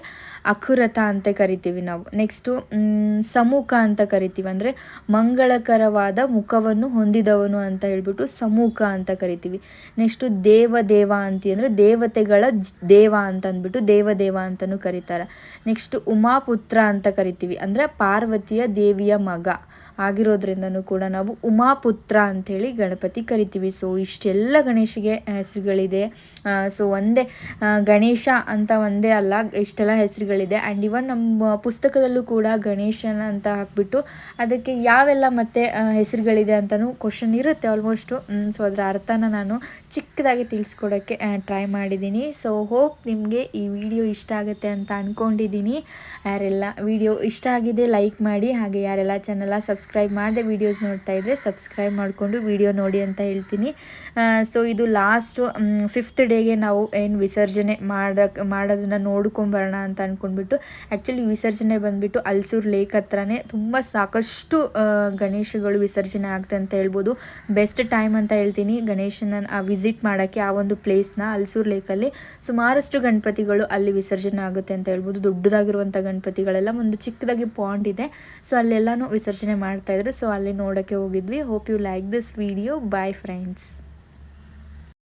ಅಕುರತ ಅಂತ ಕರಿತೀವಿ ನಾವು. ನೆಕ್ಸ್ಟು ಸಮೂಕ ಅಂತ ಕರಿತೀವಿ, ಅಂದರೆ ಮಂಗಳಕರವಾದ ಮುಖವನ್ನು ಹೊಂದಿದವನು ಅಂತ ಹೇಳ್ಬಿಟ್ಟು ಸಮೂಕ ಅಂತ ಕರಿತೀವಿ. ನೆಕ್ಸ್ಟು ದೇವ ಅಂತೀವಿ, ಅಂದರೆ ದೇವತೆಗಳ ದೇವ ಅಂತ ಅಂದ್ಬಿಟ್ಟು ದೇವ ಅಂತಲೂ ಕರೀತಾರೆ. ನೆಕ್ಸ್ಟು ಉಮಾಪುತ್ರ ಅಂತ ಕರಿತೀವಿ, ಅಂದರೆ ಪಾರ್ವತಿಯ ದೇವಿಯ ಮಗ ಆಗಿರೋದ್ರಿಂದನೂ ಕೂಡ ನಾವು ಉಮಾಪುತ್ರ ಅಂಥೇಳಿ ಗಣಪತಿ ಕರಿತೀವಿ. ಸೊ ಇಷ್ಟೆಲ್ಲ ಗಣೇಶಿಗೆ ಹೆಸರುಗಳಿದೆ. ಸೊ ಒಂದೇ ಗಣೇಶ ಅಂತ ಒಂದೇ ಅಲ್ಲ, ಇಷ್ಟೆಲ್ಲ ಹೆಸರುಗಳಿದೆ. ಆ್ಯಂಡ್ ಇವನ್ ನಮ್ಮ ಪುಸ್ತಕದಲ್ಲೂ ಕೂಡ ಗಣೇಶನ ಅಂತ ಹಾಕ್ಬಿಟ್ಟು ಅದಕ್ಕೆ ಯಾವೆಲ್ಲ ಮತ್ತೆ ಹೆಸರುಗಳಿದೆ ಅಂತಲೂ ಕ್ವಶನ್ ಇರುತ್ತೆ ಆಲ್ಮೋಸ್ಟು. ಸೊ ಅದರ ಅರ್ಥನ ನಾನು ಚಿಕ್ಕದಾಗಿ ತಿಳಿಸ್ಕೊಡೋಕ್ಕೆ ಟ್ರೈ ಮಾಡಿದ್ದೀನಿ. ಸೊ ಹೋಪ್ ನಿಮಗೆ ಈ ವಿಡಿಯೋ ಇಷ್ಟ ಆಗುತ್ತೆ ಅಂತ ಅಂದ್ಕೊಂಡಿದ್ದೀನಿ. ಯಾರೆಲ್ಲ ವಿಡಿಯೋ ಇಷ್ಟ ಆಗಿದೆ ಲೈಕ್ ಮಾಡಿ, ಹಾಗೆ ಯಾರೆಲ್ಲ ಚಾನಲ್ನ ಸಬ್ಸ್ಕ್ರೈಬ್ ಮಾಡದೆ ವೀಡಿಯೋಸ್ ನೋಡ್ತಾ ಇದ್ದರೆ ಸಬ್ಸ್ಕ್ರೈಬ್ ಮಾಡಿಕೊಂಡು ವಿಡಿಯೋ ನೋಡಿ ಅಂತ ಹೇಳ್ತೀನಿ. ಸೊ ಇದು ಲಾಸ್ಟು 5th ಡೇಗೆ ನಾವು ಏನು ವಿಸರ್ಜನೆ ಮಾಡೋದನ್ನು ನೋಡ್ಕೊಂಬರೋಣ ಅಂತ ಅಂದ್ಕೊಂಡ್ಬಿಟ್ಟು, ಆ್ಯಕ್ಚುಲಿ ವಿಸರ್ಜನೆ ಬಂದುಬಿಟ್ಟು ಅಲ್ಸೂರು ಲೇಕ್ ಹತ್ರನೇ ತುಂಬ ಸಾಕಷ್ಟು ಗಣೇಶಗಳು ವಿಸರ್ಜನೆ ಆಗ್ತದೆ ಅಂತ ಹೇಳ್ಬೋದು. ಬೆಸ್ಟ್ ಟೈಮ್ ಅಂತ ಹೇಳ್ತೀನಿ ಗಣೇಶನ ವಿಸಿಟ್ ಮಾಡೋಕ್ಕೆ. ಆ ಒಂದು ಪ್ಲೇಸ್ನ ಅಲ್ಸೂರು ಲೇಕಲ್ಲಿ ಸುಮಾರಷ್ಟು ಗಣಪತಿಗಳು ಅಲ್ಲಿ ವಿಸರ್ಜನೆ ಆಗುತ್ತೆ ಅಂತ ಹೇಳ್ಬೋದು. ದೊಡ್ಡದಾಗಿರುವಂಥ ಗಣಪತಿಗಳೆಲ್ಲ, ಒಂದು ಚಿಕ್ಕದಾಗಿ ಪಾಂಡ್ ಇದೆ, ಸೊ ಅಲ್ಲೆಲ್ಲನೂ ವಿಸರ್ಜನೆ ಮಾಡ್ತಾಯಿದ್ರು. ಸೊ ಅಲ್ಲಿ ನೋಡೋಕ್ಕೆ ಹೋಗಿದ್ವಿ. Hope you like this video. Bye friends.